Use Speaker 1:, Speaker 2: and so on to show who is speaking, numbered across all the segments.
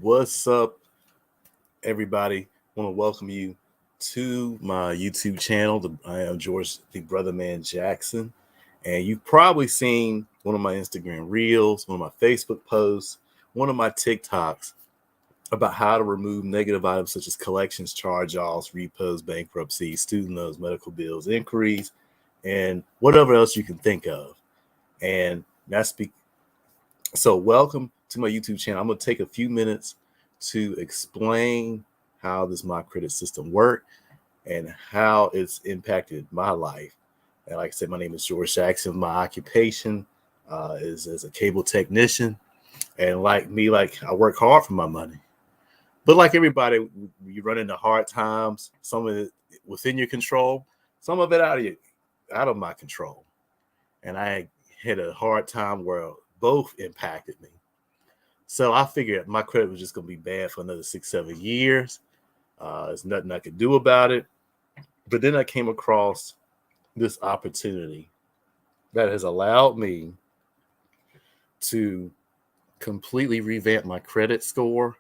Speaker 1: What's up, everybody? I want to welcome you to my YouTube channel. I am George, the brothaman Jackson, and you've probably seen one of my Instagram reels, one of my Facebook posts, one of my TikToks about how to remove negative items such as collections, charge-offs, repos, bankruptcy, student loans, medical bills, inquiries, and whatever else you can think of. And so welcome to my YouTube channel. I'm going to take a few minutes to explain how this Mycredit system works and how it's impacted my life. And like I said, my name is George Jackson. My occupation is as a cable technician. And like me, I work hard for my money. But like everybody, you run into hard times, some of it within your control, some of it out of my control. And I had a hard time where both impacted me. So I figured my credit was just going to be bad for another 6, 7 years. There's nothing I could do about it. But then I came across this opportunity that has allowed me to completely revamp my credit score,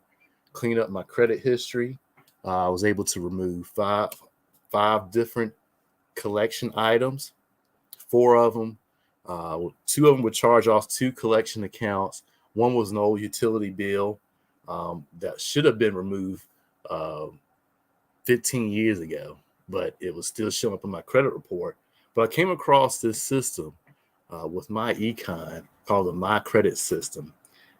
Speaker 1: clean up my credit history. I was able to remove five different collection items, 4 of them. 2 of them were charge-offs, 2 collection accounts. One was an old utility bill that should have been removed 15 years ago, but it was still showing up in my credit report. But I came across this system with Myecon called the Mycredit System.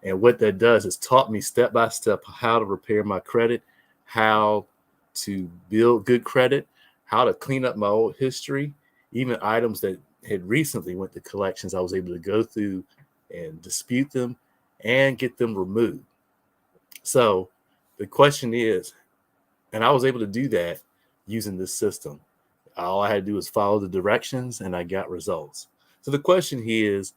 Speaker 1: And what that does is taught me step by step how to repair my credit, how to build good credit, how to clean up my old history, even items that had recently went to collections. I was able to go through and dispute them and get them removed. So the question is, and I was able to do that using this system. All I had to do was follow the directions and I got results. So the question here is,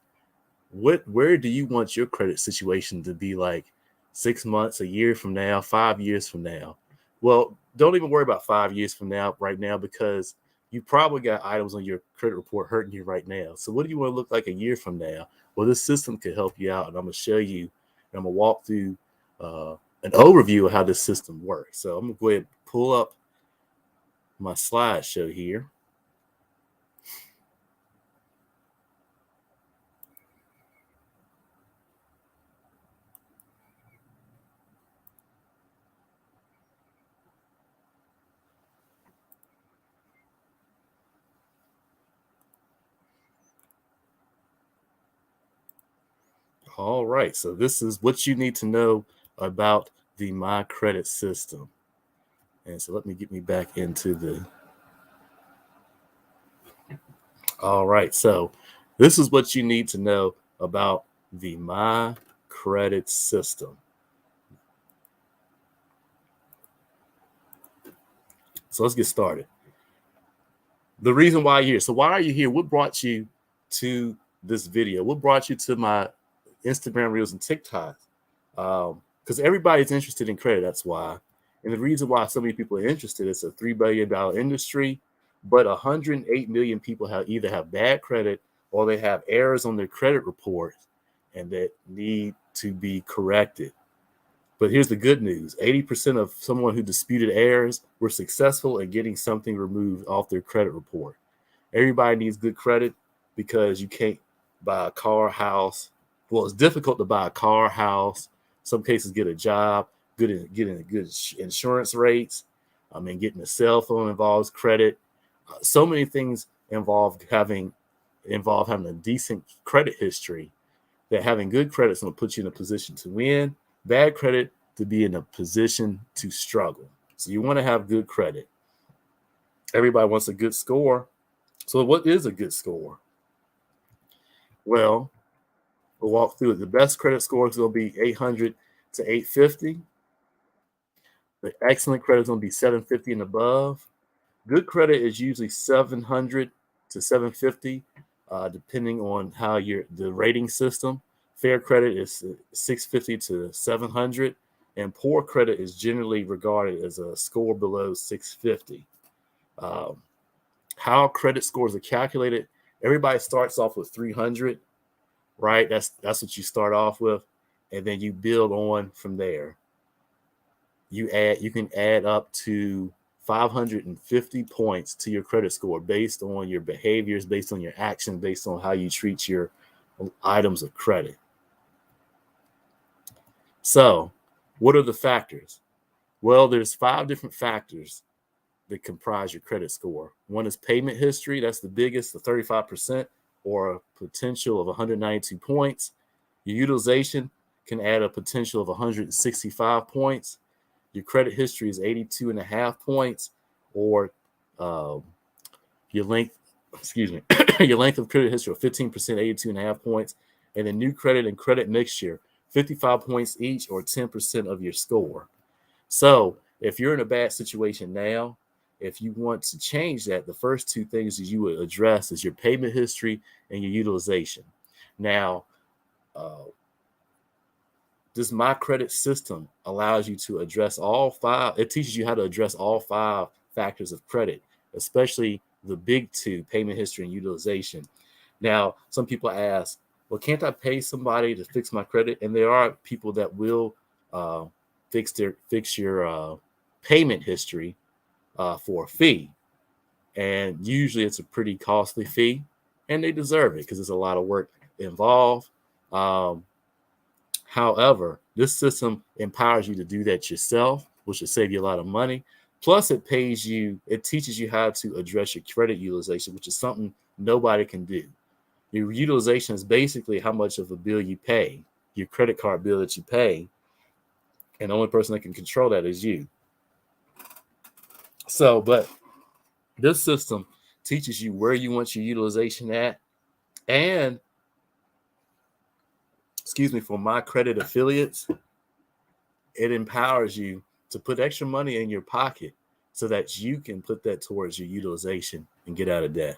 Speaker 1: where do you want your credit situation to be like 6 months, a year from now, 5 years from now? Well, don't even worry about 5 years from now right now, because you probably got items on your credit report hurting you right now. So what do you want to look like a year from now? Well, this system could help you out, and I'm going to show you, and I'm going to walk through an overview of how this system works. So I'm going to go ahead and pull up my slideshow here. All right, so this is what you need to know about the Mycredit system. And so let me get me back into the. All right, so this is what you need to know about the Mycredit system. So let's get started. The reason why you're here. So why are you here? What brought you to this video? What brought you to my Instagram reels and TikToks? Because everybody's interested in credit. That's why. And the reason why so many people are interested, it's a $3 billion industry, but 108 million people either have bad credit or they have errors on their credit reports and that need to be corrected. But here's the good news. 80% of someone who disputed errors were successful in getting something removed off their credit report. Everybody needs good credit because you can't buy a car, house. Well, it's difficult to buy a car, house, some cases get a job, getting good insurance rates. I mean, getting a cell phone involves credit. So many things involve having a decent credit history, that having good credit is going to put you in a position to win. Bad credit to be in a position to struggle. So you want to have good credit. Everybody wants a good score. So what is a good score? Well, we'll walk through it. The best credit score is going to be 800 to 850. The excellent credit is going to be 750 and above. Good credit is usually 700 to 750, depending on how the rating system. Fair credit is 650 to 700, and poor credit is generally regarded as a score below 650. How credit scores are calculated? Everybody starts off with 300, right? That's what you start off with, and then you build on from there. you can add up to 550 points to your credit score based on your behaviors, based on your action, based on how you treat your items of credit. So, what are the factors? Well, there's 5 different factors that comprise your credit score. One is payment history. That's the biggest, the 35%, or a potential of 192 points. Your utilization can add a potential of 165 points. Your credit history is 82 and a half points, or your length, your length of credit history of 15%, 82 and a half points. And then new credit and credit mixture, 55 points each, or 10% of your score. So if you're in a bad situation now, if you want to change that, the first 2 things that you would address is your payment history and your utilization. Now, this Mycredit system allows you to address all 5. It teaches you how to address all 5 factors of credit, especially the big 2, payment history and utilization. Now, some people ask, well, can't I pay somebody to fix my credit? And there are people that will fix your payment history for a fee. And usually it's a pretty costly fee, and they deserve it because there's a lot of work involved. However, this system empowers you to do that yourself, which will save you a lot of money. Plus, it teaches you how to address your credit utilization, which is something nobody can do. Your utilization is basically how much of a bill you pay, your credit card bill that you pay, and the only person that can control that is you. So, but this system teaches you where you want your utilization at, and for Mycredit affiliates, it empowers you to put extra money in your pocket so that you can put that towards your utilization and get out of debt.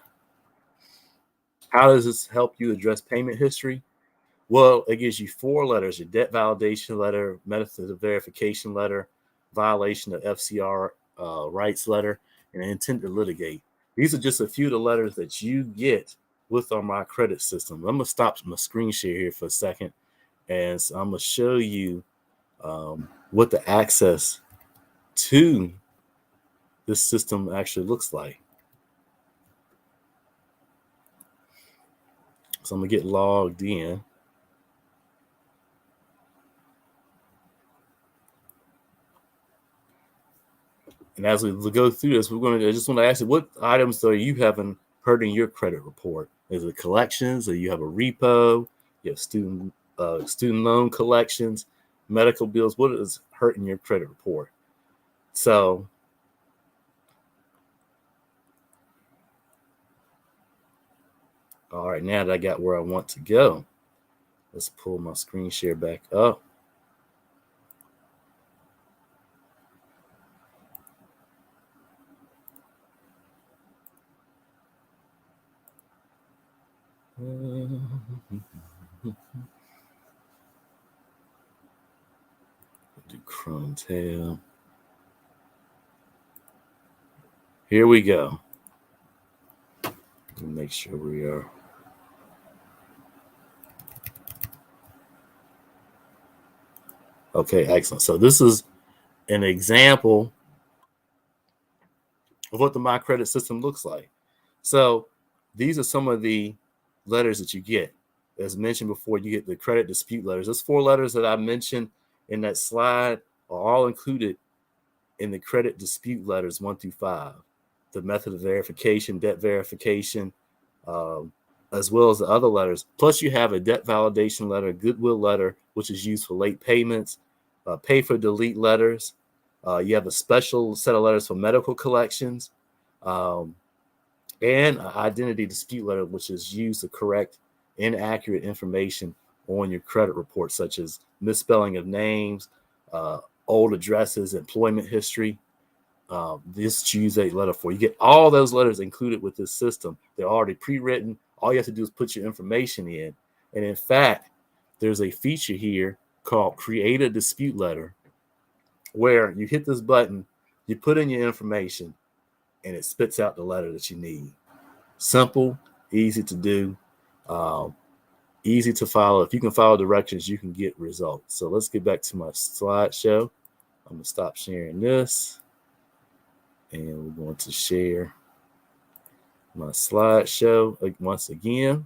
Speaker 1: How does this help you address payment history? Well, it gives you 4 letters: your debt validation letter, method of verification letter, violation of FCR rights letter, and intent to litigate. These are just a few of the letters that you get with our Mycredit system. I'm going to stop my screen share here for a second, and so I'm going to show you what the access to this system actually looks like. So I'm going to get logged in. And as we go through this, I just want to ask you, what items are you having hurt in your credit report? Is it collections, or you have a repo, you have student loan collections, medical bills? What is hurting your credit report? So all right, now that I got where I want to go, let's pull my screen share back up. Do Chrome tab. Here we go. Let me make sure we are. Okay, excellent. So this is an example of what the Mycredit system looks like. So these are some of the letters that you get. As mentioned before, you get the credit dispute letters. Those 4 letters that I mentioned in that slide are all included in the credit dispute letters 1 through 5. The method of verification, debt verification, as well as the other letters. Plus, you have a debt validation letter, goodwill letter, which is used for late payments, pay for delete letters. You have a special set of letters for medical collections, and an identity dispute letter, which is used to correct inaccurate information on your credit report, such as misspelling of names, old addresses, employment history. This choose a letter for. You get all those letters included with this system. They're already pre-written. All you have to do is put your information in. And in fact, there's a feature here called Create a Dispute Letter, where you hit this button, you put in your information, and it spits out the letter that you need. Simple, easy to do, easy to follow. If you can follow directions, you can get results. So let's get back to my slideshow. I'm going to stop sharing this. And we're going to share my slideshow once again.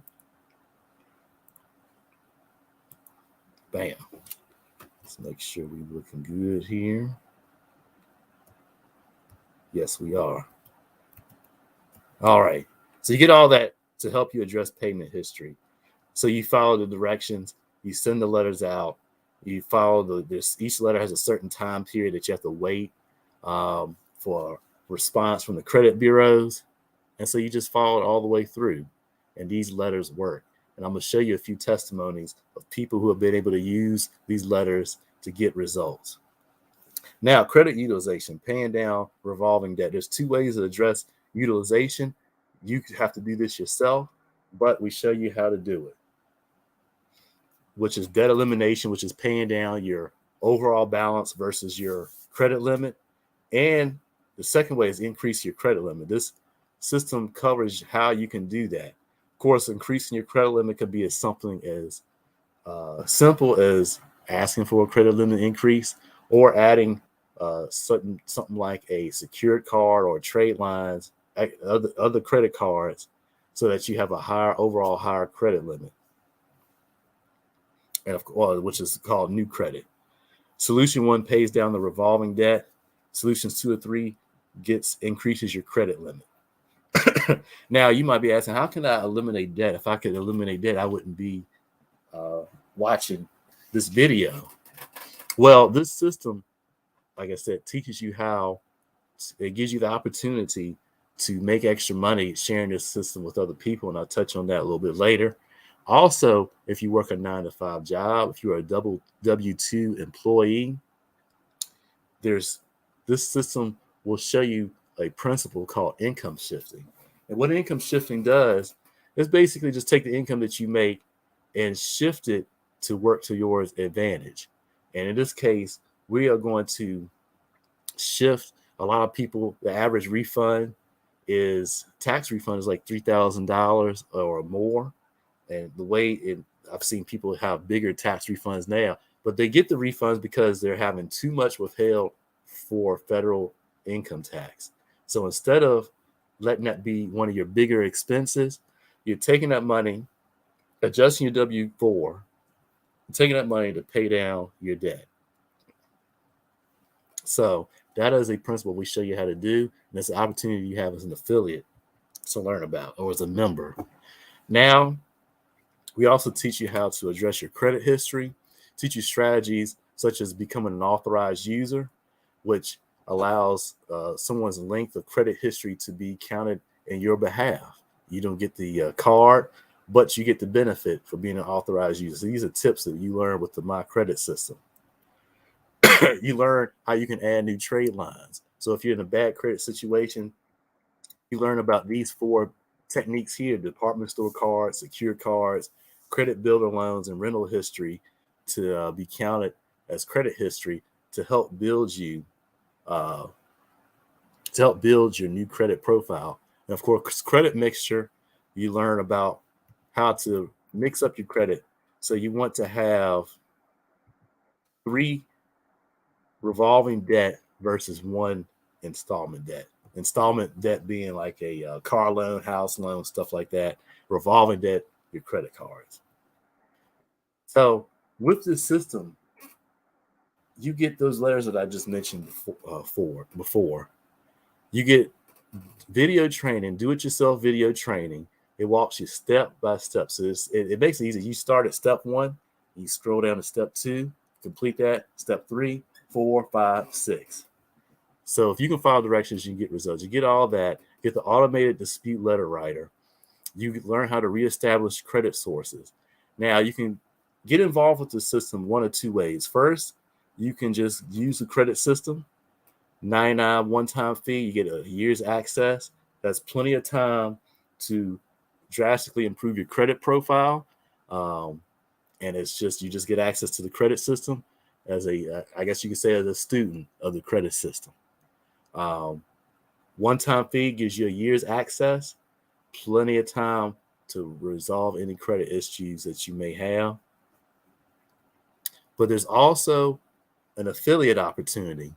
Speaker 1: Bam. Let's make sure we're looking good here. Yes, we are. All right. So you get all that to help you address payment history. So you follow the directions, you send the letters out, you follow each letter has a certain time period that you have to wait for response from the credit bureaus. And so you just follow it all the way through. And these letters work. And I'm going to show you a few testimonies of people who have been able to use these letters to get results. Now, credit utilization, paying down revolving debt. There's two ways to address utilization. You have to do this yourself, but we show you how to do it, which is debt elimination, which is paying down your overall balance versus your credit limit. And the second way is increase your credit limit. This system covers how you can do that. Of course, increasing your credit limit could be as something as simple as asking for a credit limit increase, or adding something like a secured card or trade lines, other credit cards, so that you have a higher credit limit, and of course, which is called new credit. Solution 1 pays down the revolving debt. Solutions 2 or 3 increases your credit limit. Now, you might be asking, how can I eliminate debt? If I could eliminate debt, I wouldn't be watching this video. Well, this system, like I said, teaches you how. It gives you the opportunity to make extra money sharing this system with other people, and I'll touch on that a little bit later. Also, if you work a 9-to-5 job, if you're a W-2 employee, this system will show you a principle called income shifting. And what income shifting does is basically just take the income that you make and shift it to work to your advantage. And in this case, we are going to shift a lot of people. The average tax refund is like $3,000 or more. And the way I've seen people have bigger tax refunds now, but they get the refunds because they're having too much withheld for federal income tax. So instead of letting that be one of your bigger expenses, you're taking that money, adjusting your W-4, taking that money to pay down your debt. So that is a principle we show you how to do, and it's an opportunity you have as an affiliate to learn about, or as a member. Now, we also teach you how to address your credit history, teach you strategies such as becoming an authorized user, which allows someone's length of credit history to be counted in your behalf. You don't get the card, but you get the benefit for being an authorized user. So these are tips that you learn with the Mycredit System. You learn how you can add new trade lines. So if you're in a bad credit situation, you learn about these 4 techniques here: department store cards, secured cards, credit builder loans, and rental history to be counted as credit history to help build your new credit profile. And of course, credit mixture, you learn about how to mix up your credit. So you want to have 3 revolving debt versus 1 installment debt. Installment debt being like a car loan, house loan, stuff like that. Revolving debt, your credit cards. So with this system, you get those letters that I just mentioned before. You get video training, do-it-yourself video training. It walks you step by step. So it makes it easy. You start at step 1, you scroll down to step 2, complete that, step 3, 4, 5, 6. So if you can follow directions, you can get results. You get all that, get the automated dispute letter writer. You learn how to reestablish credit sources. Now, you can get involved with the system one of 2 ways. First, you can just use the credit system, $99 one-time fee. You get a year's access. That's plenty of time to drastically improve your credit profile. And it's just, you just get access to the credit system as I guess you could say, as a student of the credit system. One-time fee gives you a year's access, plenty of time to resolve any credit issues that you may have. But there's also an affiliate opportunity.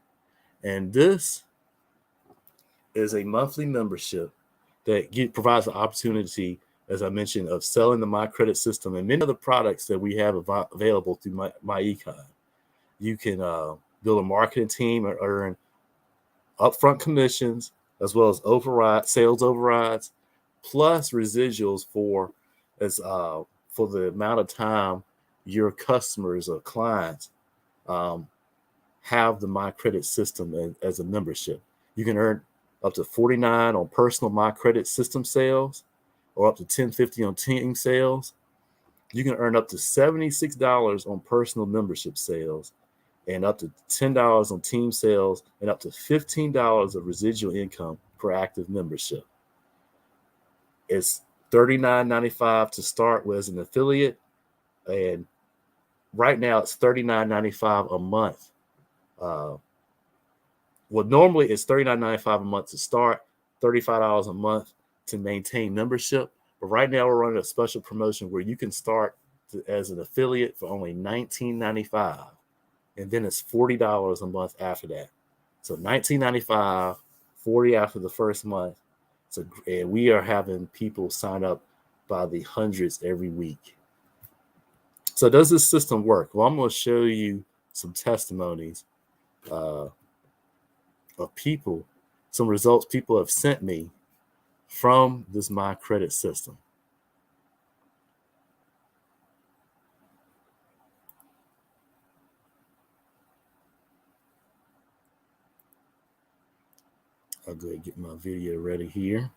Speaker 1: And this is a monthly membership that provides the opportunity, as I mentioned, of selling the Mycredit System and many other products that we have available through Myecon. You can build a marketing team and earn upfront commissions as well as sales overrides, plus residuals for the amount of time your customers or clients um, have the Mycredit System as a membership. You can earn up to 49 on personal Mycredit System sales, or up to 1050 on team sales. You can earn up to $76 on personal membership sales, and up to $10 on team sales, and up to $15 of residual income per active membership. It's $39.95 to start with as an affiliate, and right now it's $39.95 a month. Well, normally it's $39.95 a month to start, $35 a month to maintain membership. But right now we're running a special promotion where you can start as an affiliate for only $19.95, and then it's $40 a month after that. So $19.95, $40 after the first month. So, and we are having people sign up by the hundreds every week. So does this system work? Well, I'm going to show you some testimonies of people, some results people have sent me from this Mycredit System. I'll go ahead and get my video ready here.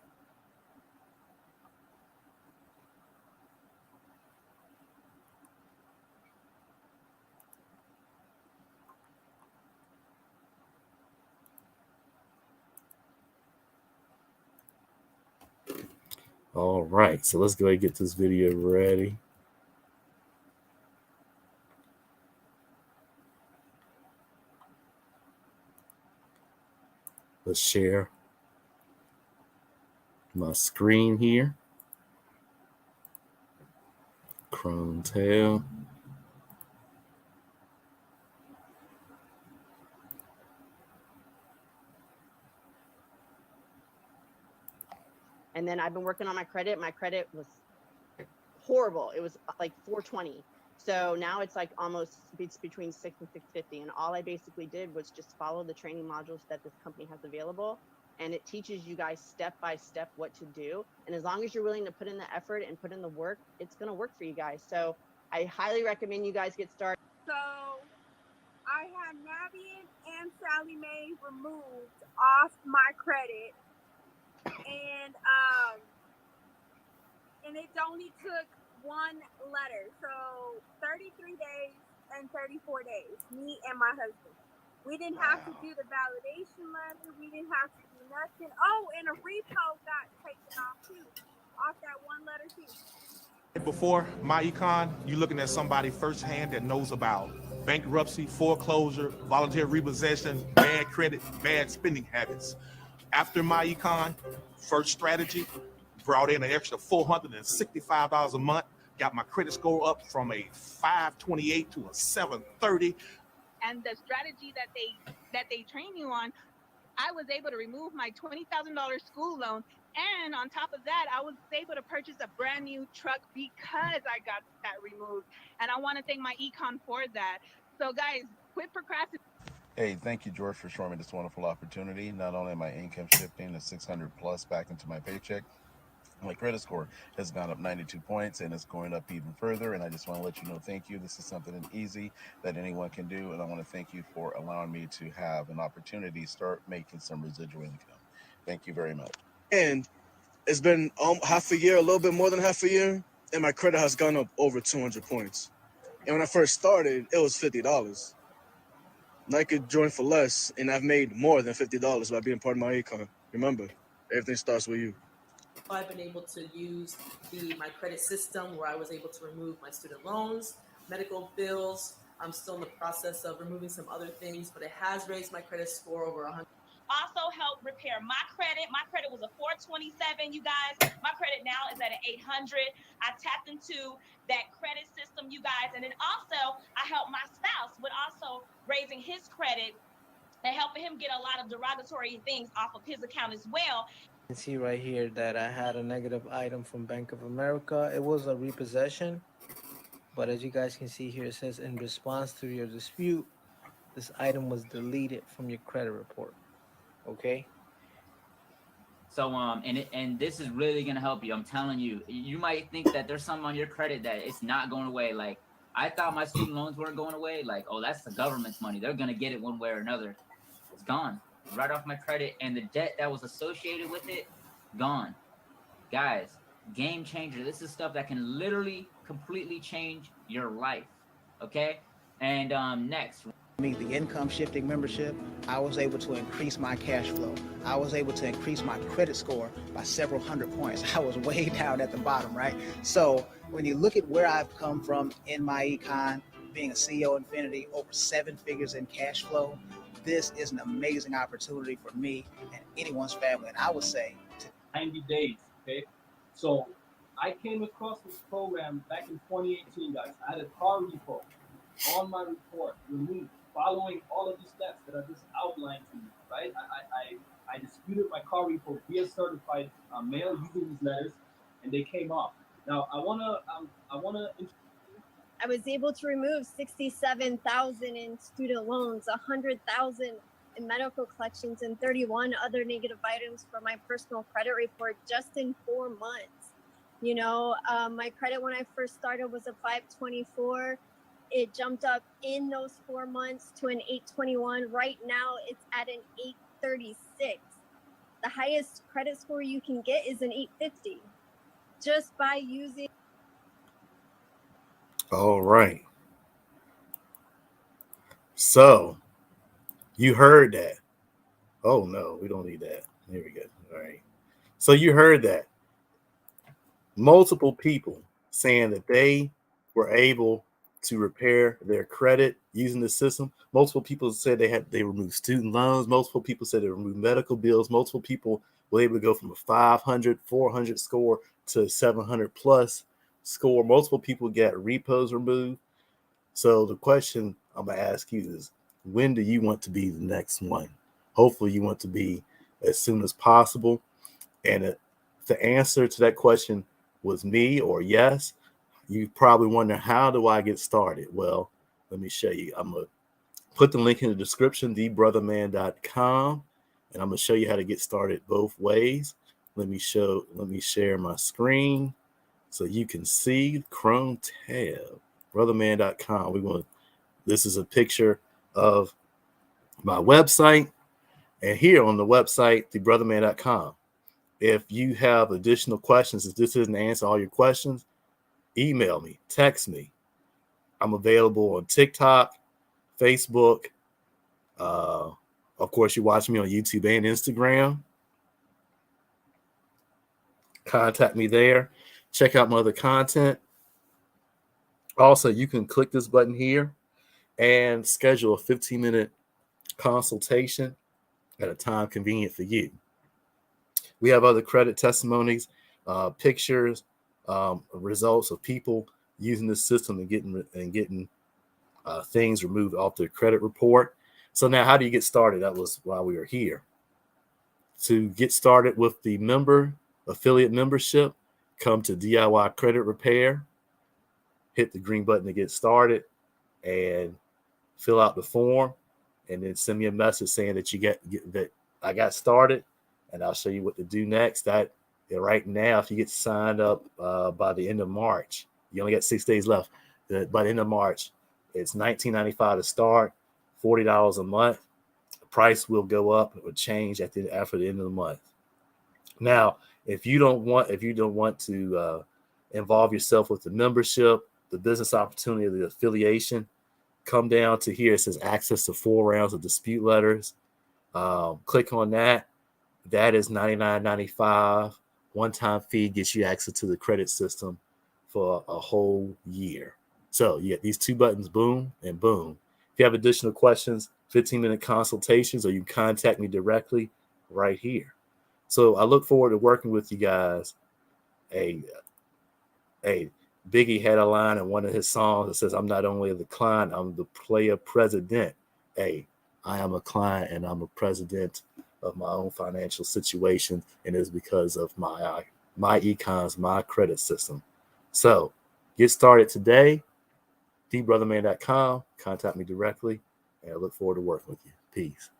Speaker 1: All right, so let's go ahead and get this video ready. Let's share my screen here. Chrome tab.
Speaker 2: And then I've been working on my credit. My credit was horrible. It was like 420. So now it's like almost it's between 6 and 650. And all I basically did was just follow the training modules that this company has available. And it teaches you guys step by step what to do. And as long as you're willing to put in the effort and put in the work, it's going to work for you guys. So I highly recommend you guys get started.
Speaker 3: So I had Navian and Sally Mae removed off my credit. And it only took one letter. So 33 days and 34 days, me and my husband. We didn't have to do the validation letter. We didn't have to do nothing. Oh, and a repo got taken off too, off that one letter too.
Speaker 4: Before Myecon, you're looking at somebody firsthand that knows about bankruptcy, foreclosure, voluntary repossession, bad credit, bad spending habits. After Myecon, first strategy, brought in an extra $465 a month, got my credit score up from a 528 to a 730.
Speaker 5: And the strategy that they train you on, I was able to remove my $20,000 school loan. And on top of that, I was able to purchase a brand new truck because I got that removed. And I want to thank Myecon for that. So guys, quit procrastinating.
Speaker 6: Hey, thank you, George, for showing me this wonderful opportunity. Not only am I income shifting to 600 plus back into my paycheck, my credit score has gone up 92 points and it's going up even further. And I just want to let you know, thank you. This is something easy that anyone can do. And I want to thank you for allowing me to have an opportunity to start making some residual income. Thank you very much.
Speaker 7: And it's been half a year, a little bit more than half a year, and my credit has gone up over 200 points. And when I first started, it was $50. And I could join for less, and I've made more than $50 by being part of Myecon. Remember, everything starts with you.
Speaker 8: I've been able to use the Mycredit System where I was able to remove my student loans, medical bills. I'm still in the process of removing some other things, but it has raised my credit score over 100.
Speaker 9: Also helped repair my credit. My credit was a 427, you guys. My credit now is at an 800. I tapped into that credit system, you guys. And then also I helped my spouse with also raising his his credit and helping him get a lot of derogatory things off of his account as well.
Speaker 10: You can see right here that I had a negative item from Bank of America. It was a repossession, but as you guys can see here, it says in response to your dispute, this item was deleted from your credit report. Okay.
Speaker 11: So and this is really gonna help you. I'm telling you. You might think that there's something on your credit that it's not going away. Like I thought my student loans weren't going away. Like, oh, that's the government's money. They're gonna get it one way or another. It's gone right off my credit, and the debt that was associated with it, gone. Guys, game changer. This is stuff that can literally completely change your life. Okay. And next.
Speaker 12: Me, the income shifting membership, I was able to increase my cash flow. I was able to increase my credit score by several hundred points. I was way down at the bottom, right? So when you look at where I've come from in Myecon, being a CEO Infinity, over 7 figures in cash flow, this is an amazing opportunity for me and anyone's family. And I would say
Speaker 13: 90 days, okay? So I came across this program back in 2018, guys. I had a car repo on my report, removed, following all of these steps that I just outlined to you, right? I disputed my car repo via certified mail using these letters, and they came off. Now I wanna.
Speaker 14: I was able to remove 67,000 in student loans, 100,000 in medical collections, and 31 other negative items from my personal credit report just in 4 months. You know, my credit when I first started was a 524. It jumped up in those 4 months to an 821. Right now, it's at an 836. The highest credit score you can get is an 850 just by using.
Speaker 1: All right. So you heard that. Oh, no, we don't need that. Here we go. All right. So you heard that. Multiple people saying that they were able to repair their credit using the system. Multiple people said they removed student loans. Multiple people said they removed medical bills. Multiple people were able to go from a 500, 400 score to 700 plus score. Multiple people got repos removed. So the question I'm going to ask you is, when do you want to be the next one? Hopefully you want to be as soon as possible. And the answer to that question was me or yes. You probably wonder, how do I get started? Well, let me show you. I'm going to put the link in the description, thebrothaman.com, and I'm going to show you how to get started both ways. Let me share my screen so you can see Chrome tab, brothaman.com. This is a picture of my website, and here on the website, thebrothaman.com. If you have additional questions, if this isn't answer all your questions, email me, text me. I'm available on TikTok, Facebook. Of course, you watch me on YouTube and Instagram. Contact me there. Check out my other content. Also, you can click this button here and schedule a 15-minute consultation at a time convenient for you. We have other credit testimonies, pictures, results of people using this system and getting things removed off their credit report. So now, how do you get started? That was why we are here. To get started with the affiliate membership, come to DIY Credit Repair, hit the green button to get started, and fill out the form, and then send me a message saying that that I got started, and I'll show you what to do next. Right now, if you get signed up by the end of March, you only got 6 days left. By the end of March, it's $19.95 to start, $40 a month. The price will go up or change after the end of the month. Now, if you don't want to involve yourself with the membership, the business opportunity, the affiliation, come down to here. It says access to 4 rounds of dispute letters. Click on that. That is $99.95. One-time fee gets you access to the credit system for a whole year. So you get these 2 buttons, boom and boom. If you have additional questions, 15-minute consultations, or you can contact me directly right here. So I look forward to working with you guys. Biggie had a line in one of his songs that says, "I'm not only the client, I'm the player president." hey, I am a client and I'm a president of my own financial situation, and it's because of Myecon's Mycredit System. So get started today. thebrotherman.com. Contact me directly, and I look forward to working with you. Peace.